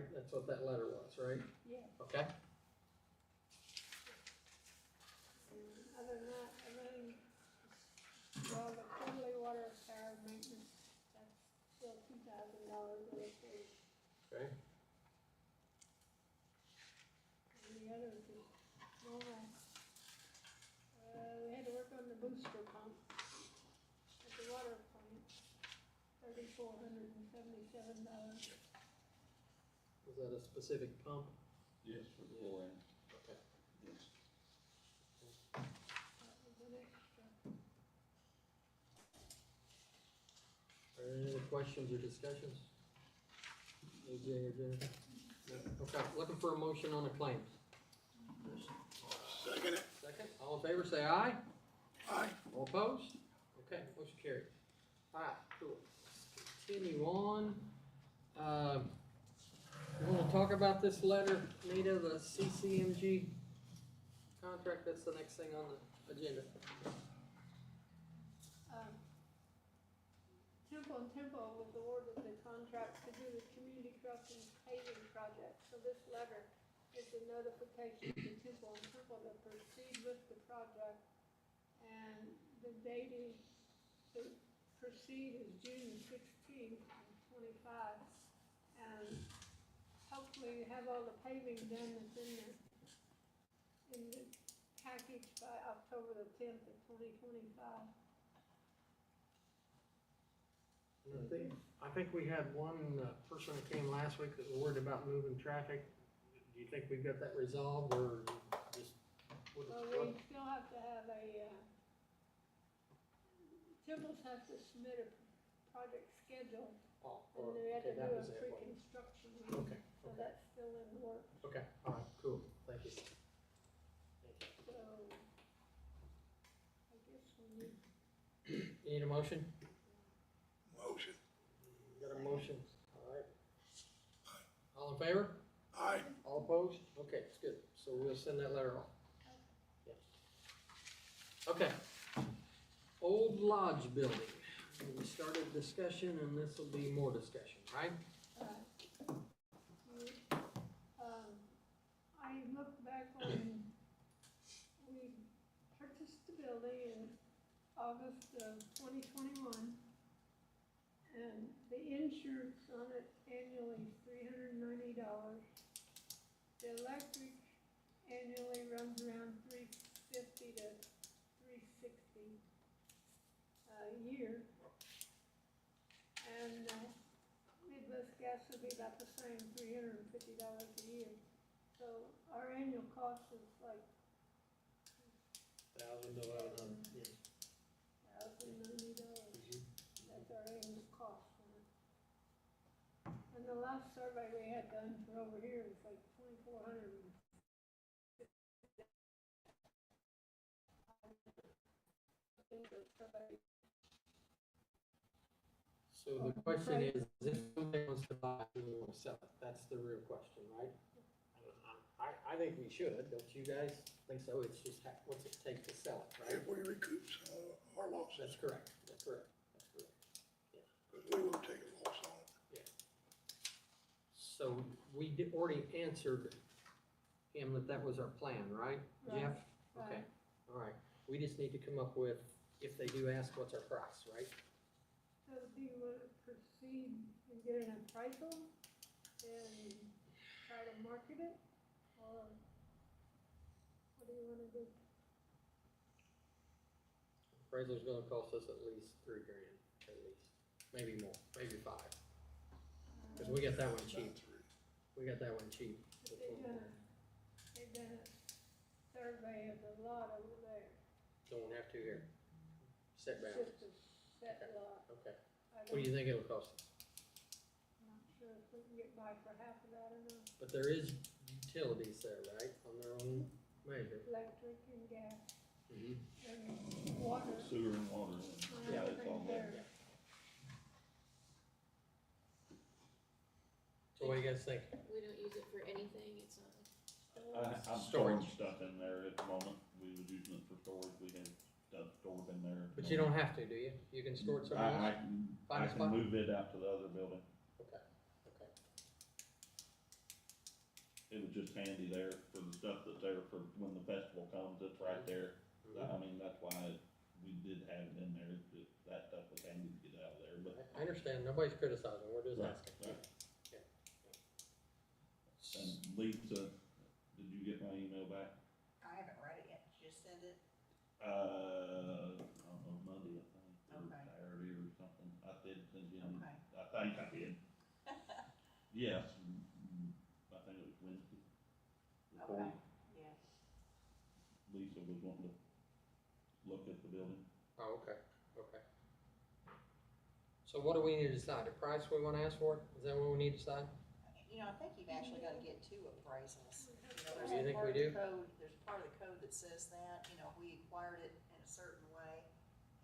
right? That's what that letter was, right? Yeah. Okay. And other than that, everything, well, the quarterly water tower maintenance, that's still $2,000 worth of. Okay. And the others is normal. We had to work on the booster pump at the water plant, $3,477. Was that a specific pump? Yes, for the floor end. Okay. Yes. That was an extra. Are there any other questions or discussions? AJ or Jennifer? No? Okay, looking for a motion on the claims. Second it. Second, all in favor, say aye. Aye. All opposed? Okay, motion carried. All right, cool. Continue on. You wanna talk about this letter, Nita, the CCMG contract? That's the next thing on the agenda. Temple was awarded the contract to do the community crossing paving project. So this letter is a notification to Temple to proceed with the project. And the date is, to proceed is June 16th, 25. And hopefully you have all the paving done that's in the package by October the 10th of 2025. I think we had one person that came last week that was worried about moving traffic. Do you think we've got that resolved, or just? Well, we still have to have Timbers has to submit a project schedule, Oh, and or, they had okay, to that do a was it. pre-construction. Okay, So okay, that's still in the works. okay, all right, cool, thank you. So, I guess we need. You need a motion? Motion. Got a motion, all right. All in favor? Aye. All opposed? Okay, it's good, so we'll send that letter off. Yeah. Okay. Old Lodge Building. We started discussion, and this will be more discussion, right? I looked back when we purchased the building in August of 2021, and the insurance on it annually is $390. The electric annually runs around $350 to $360 a year. And Midwest Gas would be about the same, $350 a year. So our annual cost is like $1,000 to $1,100. Yeah. $1,090. That's our annual cost on it. And the last survey we had done for over here was like 2,400. So the question is, if somebody wants to buy it, do we want to sell it? That's the real question, right? I think we should, don't you guys think so? It's just, what's it take to sell it, right? If we recoup our losses, That's correct, that's correct, that's correct. because we will take a loss on it. So we already answered him that that was our plan, right, Jeff? Okay, all right. We just need to come up with, if they do ask, what's our price, right? So do you want to proceed and get an appraisal and try to market it? Or what do you want to do? Appraisal's gonna cost us at least $3,000, at least, maybe more, maybe $5,000. Cause we got that one cheap. We got that one cheap. They've done a survey of the lot over there. Don't have to here. Set It's bounds. just a set lot. Okay. I What do you think it'll cost us? I'm not sure if we can get by for half of that or not. But there is utilities there, right, on their own measure? Electric and gas Mm-hmm. and water. Sewer and water. and Yeah, it's all everything there. there. So what do you guys think? We don't use it for anything, it's not. I'm storing stuff in there at the moment. We was using it for storage. We had stuff stored in there. But you don't have to, do you? You can store it somewhere I else? can, Find I a can spot? move it out to the other building. Okay, okay. it was just handy there for the stuff that's there for when the festival comes, it's right there. I mean, that's why we did have it in there, that stuff was handy to get out of there, but. I understand, nobody's criticizing, we're just Right, asking. right. And Lisa, did you get my email back? I haven't read it yet, did you send it? I don't know, Monday, I think, or Okay. Saturday or something, I did send you, Okay. I think I did. Yes, I think it was Wednesday. Before Okay, yes. Lisa was wanting to look at the building. Oh, okay, okay. So what do we need to decide, the price we wanna ask for, is that what we need to decide? You know, I think you've actually gotta get two appraisals. You know, Do you think part we of the do? code, there's part of the code that says that, you know, we acquired it in a certain way.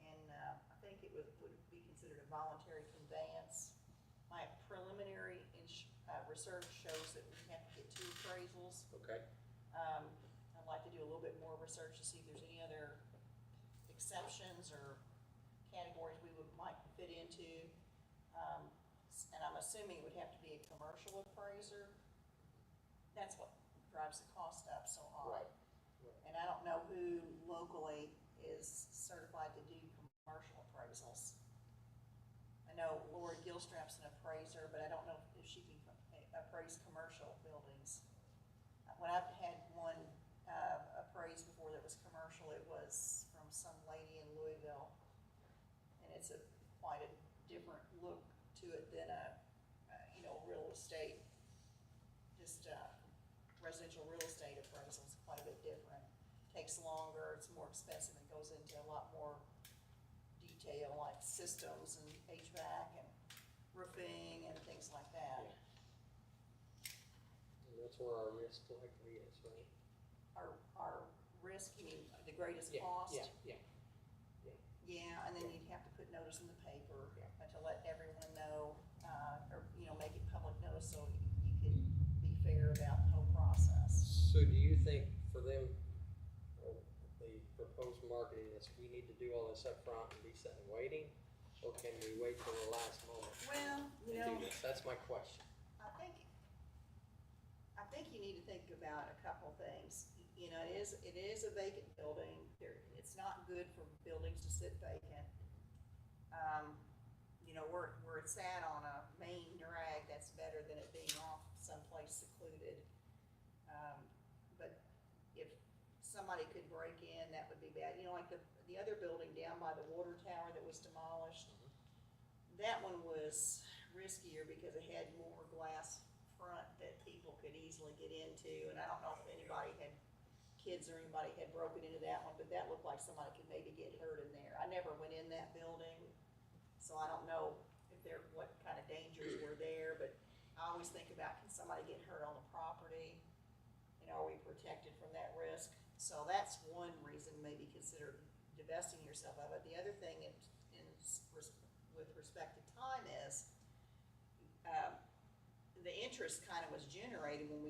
And, I think it would be considered a voluntary conveyance. My preliminary research shows that we have to get two appraisals. Okay, I'd like to do a little bit more research to see if there's any other exceptions or categories we might fit into. And I'm assuming it would have to be a commercial appraiser. That's what drives the cost up so high. Right. And I don't know who locally is certified to do commercial appraisals. I know Lori Gilstrap's an appraiser, but I don't know if she can appraise commercial buildings. When I've had one appraised before that was commercial, it was from some lady in Louisville. And it's quite a different look to it than real estate, just residential real estate appraisal is quite a bit different. Takes longer, it's more expensive, and goes into a lot more detail like systems and HVAC and roofing and things like that. and that's where our risk likely is, right? Our risk, you mean the greatest Yeah, cost? Yeah, Yeah, and then you'd have to put notice in the paper Yeah. to let everyone know, or, make it public notice so you can be fair about the whole process. so do you think for them, the proposed marketing this, we need to do all this up front and be sitting waiting? Or can we wait till the last moment Well, and do this? That's my question. I think you need to think about a couple things. You know, it is a vacant building. It's not good for buildings to sit vacant. Where it's sat on a main drag, that's better than it being off someplace secluded. But if somebody could break in, that would be bad. Like the other building down by the water tower that was demolished, that one was riskier because it had more glass front that people could easily get into. And I don't know if anybody had kids or anybody had broken into that one, but that looked like somebody could maybe get hurt in there. I never went in that building, so I don't know what kind of dangers were there, but I always think about, can somebody get hurt on the property? Are we protected from that risk? So that's one reason maybe consider divesting yourself of it. The other thing with respect to time is, the interest kind of was generated when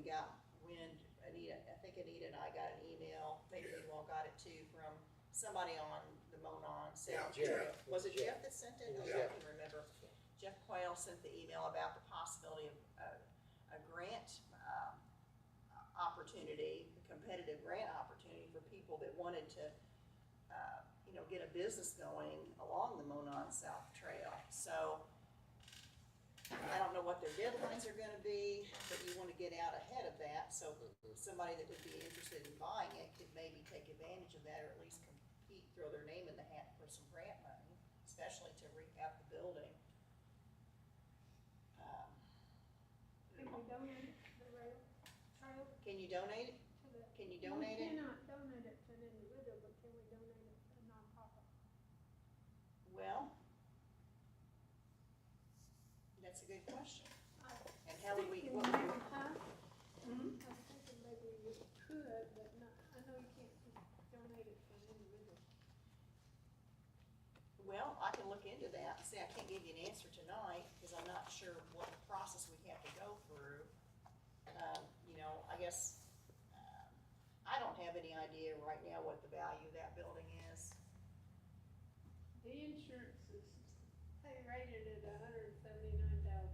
Anita and I got an email, maybe you all got it too, from somebody on the Monon South. Yeah, Jeff. Was it Jeff that sent it? Yeah. I can remember. Jeff Quayle sent the email about the possibility of a grant opportunity, a competitive grant opportunity for people that wanted to, get a business going along the Monon South Trail. So I don't know what their deadlines are gonna be, but you wanna get out ahead of that, so somebody that would be interested in buying it could maybe take advantage of that, or at least compete, throw their name in the hat for some grant money, especially to rehab the building. Can we donate the rail trail Can you donate it? to the? Can you donate it? We cannot donate it to an individual, but can we donate it to a nonprofit? Well, that's a good question. I And how would we, thinking what maybe, would, huh? hmm? I was thinking maybe we could, but not, I know you can't donate it to an individual. Well, I can look into that. See, I can't give you an answer tonight, because I'm not sure what process we have to go through. I guess, I don't have any idea right now what the value of that building is. The insurance is, they rated it $179,000.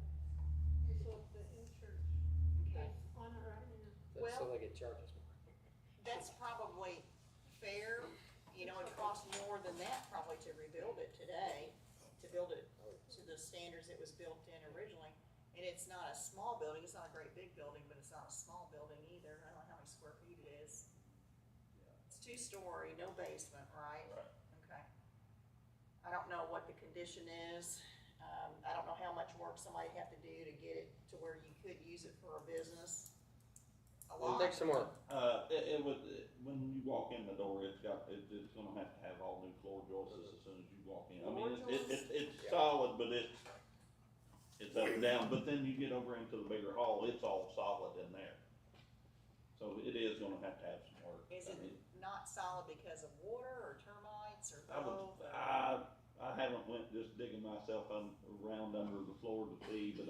Is what the insurance Okay. is on it right now. charge us more. That's probably fair, you know, it costs more than that probably to rebuild it today, to build it to the standards it was built in originally. And it's not a small building, it's not a great big building, but it's not a small building either, I don't know how many square feet it is. It's 2-story, no basement, right? Right. Okay. I don't know what the condition is, I don't know how much work somebody'd have to do to get it to where you could use it for a business. A It'll lot. take some work. It would, when you walk in the door, it's gonna have to have all new floor joists as soon as you walk in. I mean, it's Yeah. solid, but it's up and down, but then you get over into the bigger hall, it's all solid in there. So it is gonna have to have some work. Is I it mean, not solid because of water or termites or I would, both? I haven't went just digging myself around under the floor to see, but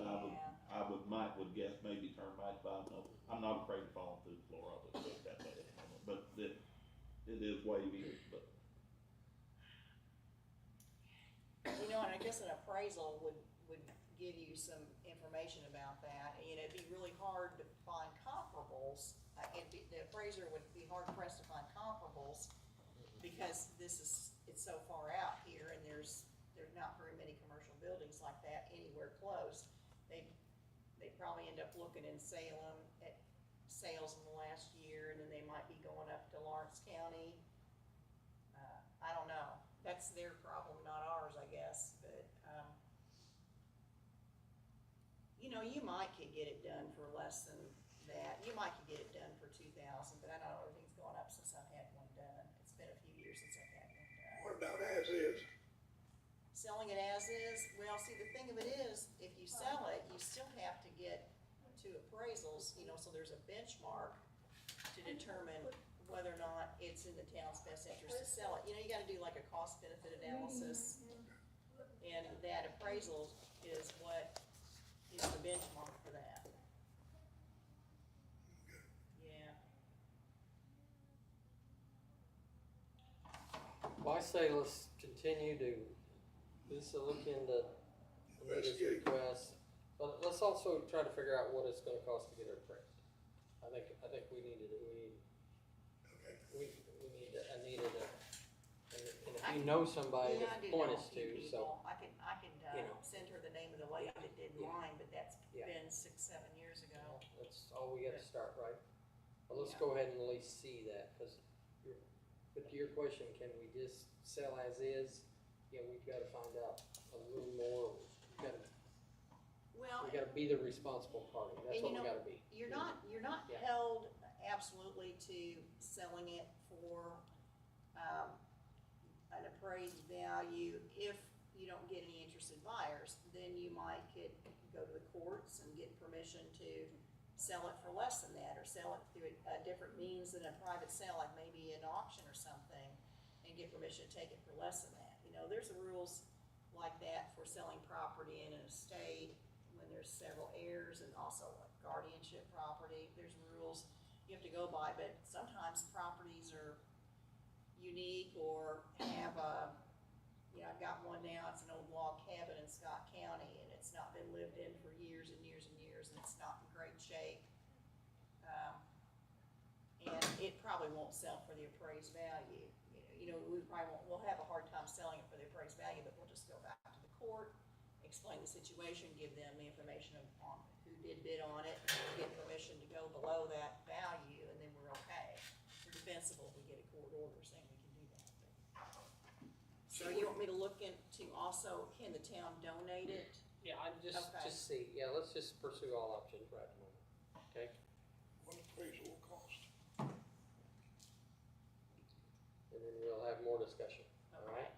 Mike would guess maybe termites, but I don't know. I'm not afraid of falling through the floor, I would put it that way at the moment, but it is wavy, but. You know, and I guess an appraisal would give you some information about that. You know, it'd be really hard to find comparables. The appraiser would be hard pressed to find comparables because it's so far out here and there's not very many commercial buildings like that anywhere close. They probably end up looking in Salem at sales in the last year, and then they might be going up to Lawrence County. I don't know. That's their problem, not ours, I guess, but, you know, you might could get it done for less than that. You might could get it done for 2,000, but I know everything's gone up since I've had one done. It's been a few years since I've had one done. What about as is? Selling it as is, well, see, the thing of it is, if you sell it, you still have to get 2 appraisals, you know, so there's a benchmark to determine whether or not it's in the town's best interest to sell it. You know, you gotta do like a cost benefit analysis, and that appraisal is what is the benchmark for that. Yeah. Well, I say let's continue to, Lisa, look into Anita's request, but let's also try to figure out what it's gonna cost to get her appraised. I think we need Okay. Anita to, and if you know somebody Yeah, I to do point know us a few to, so. people. I can, you know. send her the name of the lady that did Yeah. mine, but that's Yeah. been 6-7 years ago. That's all we gotta start, right? Well, let's Yeah. go ahead and at least see that, cause but to your question, can we just sell as is? Yeah, we've gotta find out a little more, Well, we gotta be the responsible party, that's And what you we know, gotta be. you're not Yeah. held absolutely to selling it for, an appraised value. If you don't get any interested buyers, then you could go to the courts and get permission to sell it for less than that, or sell it through a different means than a private sale, like maybe an auction or something, and get permission to take it for less than that. You know, there's rules like that for selling property in an estate when there's several heirs, and also like guardianship property. There's rules you have to go by, but sometimes properties are unique or have I've got one now, it's an old log cabin in Scott County, and it's not been lived in for years and years and years, and it's not in great shape. And it probably won't sell for the appraised value. You know, we'll have a hard time selling it for the appraised value, but we'll just go back to the court, explain the situation, give them the information on who did bid on it, get permission to go below that value, and then we're okay. We're defensible if we get a court order saying we can do that. So you want me to look into also, can the town donate it? Yeah, I'm just Okay. see, yeah, let's just pursue all options right at the moment, okay? What appraisal will cost? And then we'll have more discussion, all right?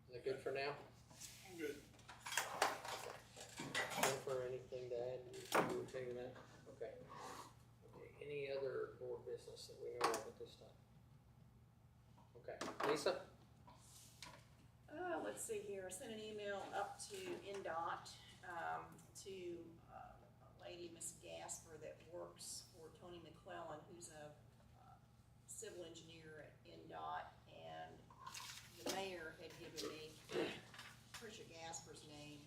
Is that good for now? I'm good. Jennifer, anything to add? You okay with that? Okay. Okay, any other board business that we know of at this time? Okay, Lisa? Let's see here, I sent an email up to NDOT, to a lady, Miss Gasper, that works for Tony McClellan, who's a civil engineer at NDOT, and the mayor had given me Tricia Gasper's name.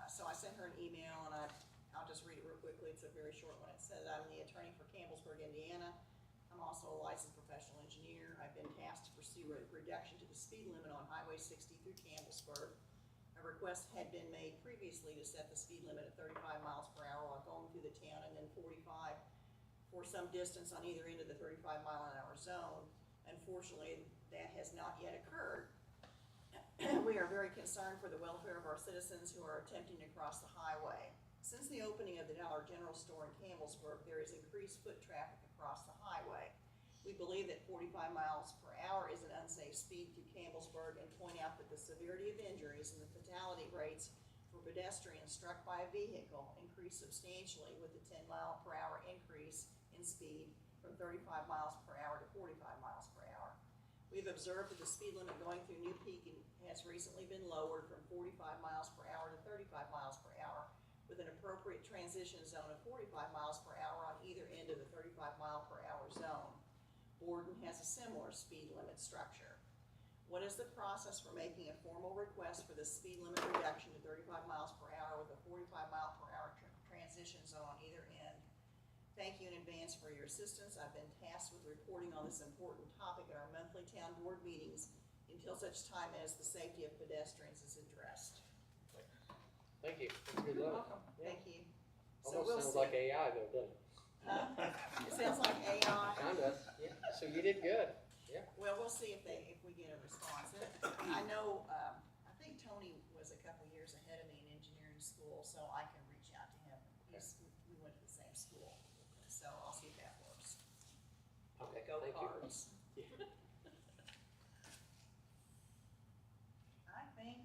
So I sent her an email, and I'll just read it real quickly, it's a very short one. It says, I'm the attorney for Campbellsburg, Indiana. I'm also a licensed professional engineer. I've been tasked to pursue a reduction to the speed limit on Highway 60 through Campbellsburg. A request had been made previously to set the speed limit at 35 miles per hour while going through the town, and then 45 for some distance on either end of the 35-mile-an-hour zone. Unfortunately, that has not yet occurred. We are very concerned for the welfare of our citizens who are attempting to cross the highway. Since the opening of the Dollar General store in Campbellsburg, there is increased foot traffic across the highway. We believe that 45 miles per hour is an unsafe speed through Campbellsburg and point out that the severity of injuries and the fatality rates for pedestrians struck by a vehicle increased substantially with the 10-mile-per-hour increase in speed from 35 miles per hour to 45 miles per hour. We've observed that the speed limit going through New Peak has recently been lowered from 45 miles per hour to 35 miles per hour, with an appropriate transition zone of 45 miles per hour on either end of the 35-mile-per-hour zone. Borden has a similar speed limit structure. What is the process for making a formal request for the speed limit reduction to 35 miles per hour with a 45-mile-per-hour transition zone on either end? Thank you in advance for your assistance. I've been tasked with reporting on this important topic at our monthly town board meetings until such time as the safety of pedestrians is addressed. Thank you. That's good You're luck. welcome. Yeah. Thank you. So Almost we'll sounds see. like AI though, doesn't it? It sounds like AI. Kinda, yeah. So you did good. Yeah. Well, we'll see if we get a response. I know, I think Tony was a couple years ahead of me in engineering school, so I can reach out to him. We went to the same school, so I'll see if that works. Okay, Go thank you. Cards. Yeah. I think,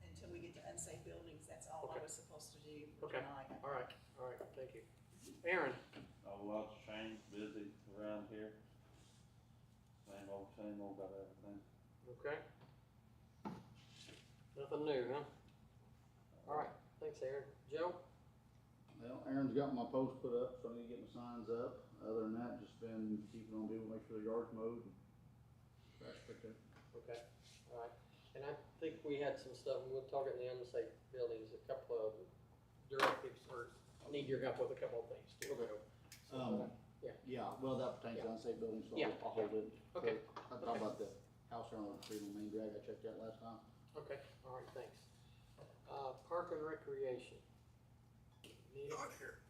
until we get to unsafe buildings, that's all I Okay. was supposed to do for Okay. tonight. All right, thank you. Aaron? A lot's changed, busy around here. Same old about everything. Okay. Nothing new, huh? All right, thanks, Aaron. Joe? Well, Aaron's got my post put up, so I need to get my signs up. Other than that, just been keeping on people, make sure the yard's mowed, and trash picked up. Okay, all right. And I think we had some stuff, and we'll talk in the unsafe buildings, a couple of directives, or need your help with a couple of things too. Okay. So, Yeah, well, that pertains to unsafe buildings, so Yeah. I'll hold it. Okay. I talked about the house around the street on Main Drag, I checked that last time. Okay, all right, thanks. Park and recreation. Nita, Not here.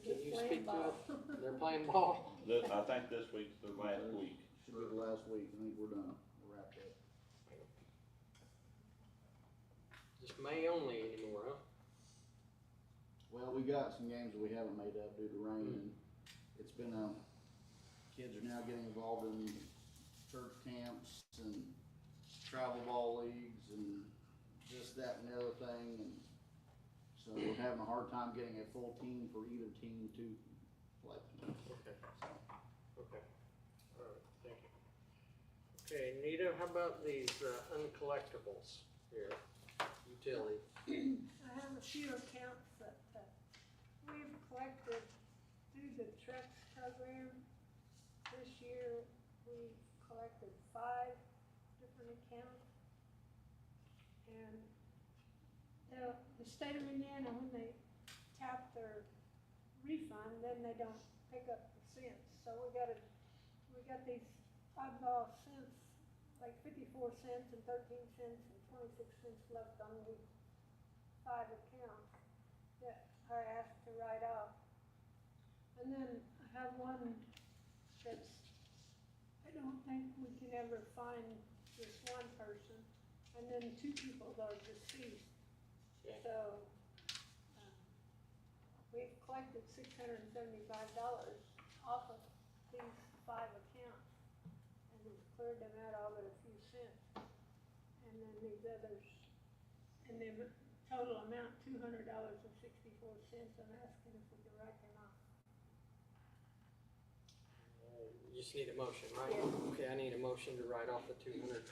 can you speak to it? They're playing ball? I think this week's the last week. Should be the last week, I think we're done, we're wrapped up. Just May only anymore, huh? Well, we got some games that we haven't made up due to rain, and it's been, kids are now getting involved in church camps and travel ball leagues and this, that, and the other thing, and so we're having a hard time getting a full team for either team to play. Okay, okay. All right, thank you. Okay, Nita, how about these uncollectibles here? Utility. I have a few accounts that we've collected through the Trex program. This year, we collected 5 different accounts. And the state of Indiana, when they tap their refund, then they don't pick up the cents. So we got these oddball cents, like 54 cents and 13 cents and 26 cents left on these 5 accounts that are asked to write off. And then I have one that's, I don't think we can ever find this one person, and then 2 people that are deceased. Okay. So, we've collected $675 off of these 5 accounts, and we've cleared them out all but a few cents. And then these others, and the total amount, $200.64, I'm asking if we can write them off. You just need a motion, right? Yeah. Okay, I need a motion to write off the $200.64.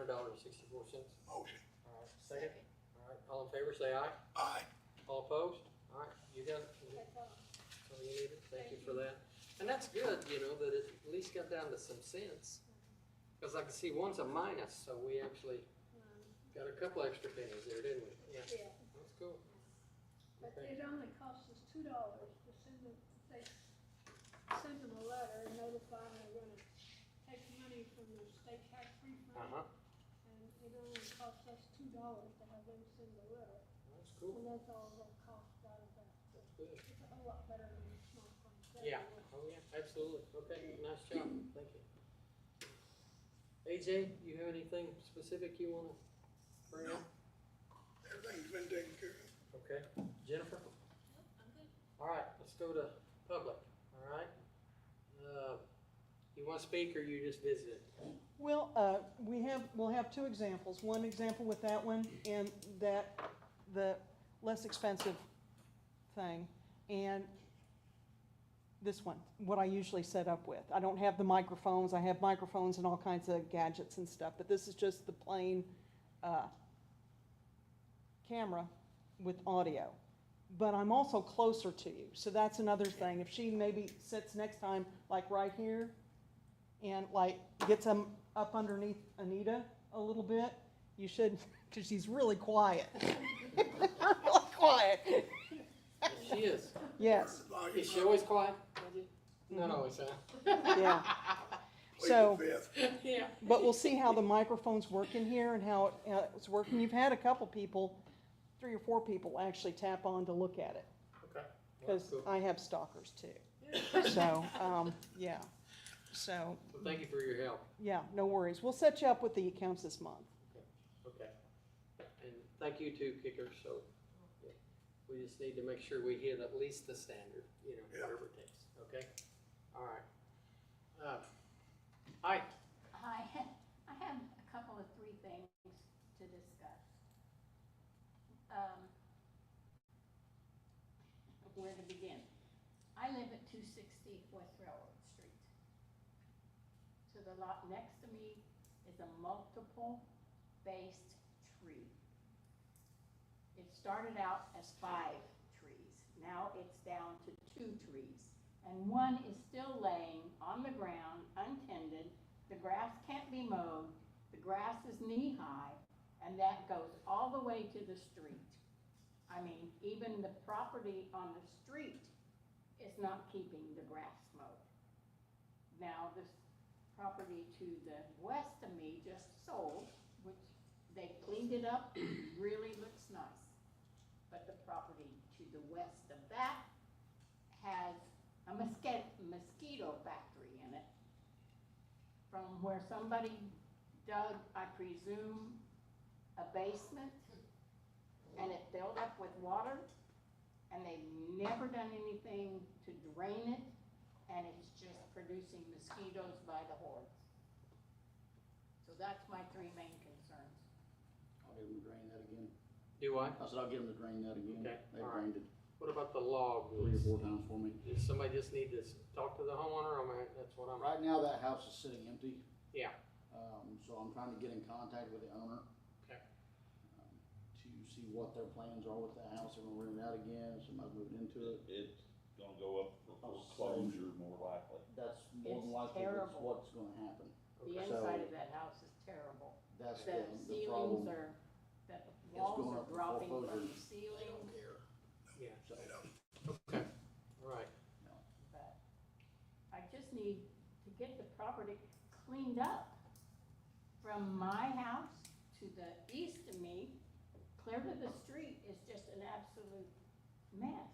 All Motion. right, second? All right, all in favor, say aye. Aye. All opposed? All right, you got it? That's all. That's all you needed? Thank you for that. And that's good, you know, that it at least got down to some cents. Because I can see one's a minus, so we actually got a couple extra pennies there, didn't we? Yeah, Yeah. that's that's cool. But Okay. it only costs us $2 to send them, they send them a letter and notify them they're gonna take money from their state tax refund. Uh-huh, And it only costs us $2 to have them send the letter. that's cool, And that's all the cost out of that. that's good. It's a whole lot better than a small contract. Yeah, oh yeah, absolutely, okay, nice job, thank you. AJ, you have anything specific you wanna bring up? Everything's been taken care of. Okay, Jennifer? I'm good. All right, let's go to public, all right? You wanna speak or you just visited? Well, we'll have two examples. One example with that one and that, the less expensive thing. And this one, what I usually set up with. I don't have the microphones. I have microphones and all kinds of gadgets and stuff, but this is just the plain, camera with audio. But I'm also closer to you, so that's another thing. If she maybe sits next time, like right here, and like gets them up underneath Anita a little bit, you should, because she's really quiet. Really quiet. She is. Yes, Volume Is she up. always quiet? Not always, huh? yeah. Plead So, the fifth. Yeah. but we'll see how the microphones work in here and how it's working. You've had a couple people, 3 or 4 people actually tap on to look at it, Okay. Well, because cool. I have stalkers too. So, yeah. So, Well, thank you for your help. yeah, no worries. We'll set you up with the accounts this month. Okay. And thank you too, Kicker, so yeah, we just need to make sure we hit at least the standard, you know, Yeah. whatever it takes, okay? All right. Hi, Hi, I have a couple of 3 things to discuss. Where to begin? I live at 260 West Railroad Street. To the lot next to me is a multiple-based tree. It started out as 5 trees. Now it's down to 2 trees. And one is still laying on the ground, untended. The grass can't be mowed. The grass is knee-high, and that goes all the way to the street. I mean, even the property on the street is not keeping the grass mowed. Now, this property to the west of me just sold, which they cleaned it up, really looks nice. But the property to the west of that has a mosquito factory in it. From where somebody dug, I presume, a basement, and it filled up with water, and they've never done anything to drain it, and it's just producing mosquitoes by the hordes. So that's my 3 main concerns. I'll get them to drain that again. do I? I said I'll get them to drain that again. Okay, They all right. drained it What about the log? 3 or 4 times for me. Does somebody just need to talk to the homeowner? I mean, that's what I'm. Right now, that house is sitting empty. Yeah. So I'm trying to get in contact with the owner. Okay. To see what their plans are with the house. They're gonna rent it out again, somebody's moving into it. It's gonna go up for foreclosure more likely. That's more than It's likely terrible. what's gonna happen. The Okay. inside of that house is terrible. That's The the ceilings problem. are, the It's walls going are up for dropping from foreclosure. the ceiling, Yeah. So, Okay. All right. but I just need to get the property cleaned up. From my house to the east of me, clear to the street is just an absolute mess.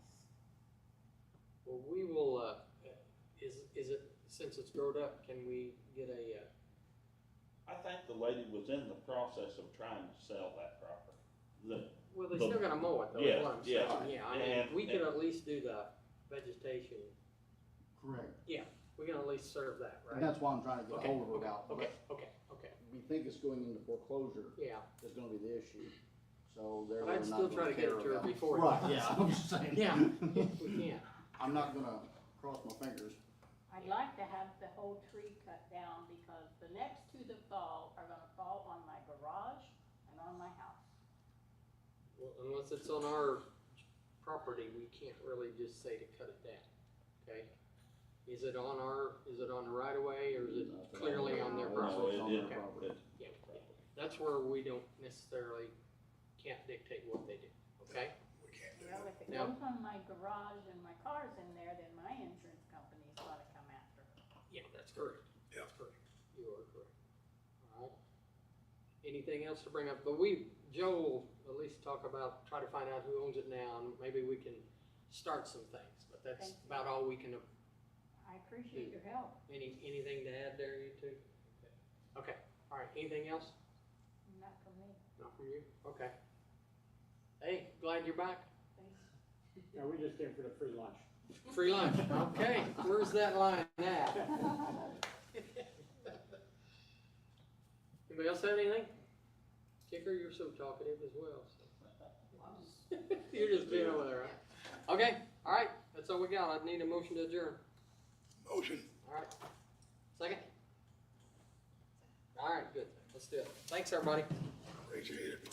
Well, we will, is it, since it's growed up, can we get a, I think the lady was in the process of trying to sell that property. well, they still gotta mow it though, is what I'm Yeah, saying. Yeah, I mean, and- we could at least do the vegetation. correct. We can at least serve that, And right? that's why I'm trying to get Okay, hold of her okay, about. okay, okay. We think it's going into foreclosure Yeah, is gonna be the issue. So they're but I'd not still gonna try to get care it to her about- before. Right, yeah, I'm just saying. Yeah, if we can. I'm not gonna cross my fingers. I'd like to have the whole tree cut down because the next 2 that fall are gonna fall on my garage and on my house. Well, unless it's on our property, we can't really just say to cut it down, okay? Is it on the right of way or is it Nothing. clearly on their No, property? It's on their Okay. property. Yeah, that's where we don't necessarily, can't dictate what they do, Okay, We can't do Well, that. if it Yeah. goes on my garage and my car's in there, then my insurance company's gotta come after it. yeah, that's correct. Yeah. That's correct. You are correct. All right. Anything else to bring up? But Joe will at least talk about, try to find out who owns it now, and maybe we can start some things, but that's Thank you. about all we can, I appreciate your help. anything to add there, you two? Okay, all right, anything else? Not from me. Not from you? Okay. Hey, glad you're back. Thanks. No, we just came for the free lunch. Free lunch, okay, where's that line at? Anybody else have anything? Kicker, you're so talkative as well, so. You're just being over there, huh? Okay, all right, that's all we got. I need a motion to adjourn. Motion. All right. Second? All right, good. Let's do it. Thanks, everybody. Appreciate it.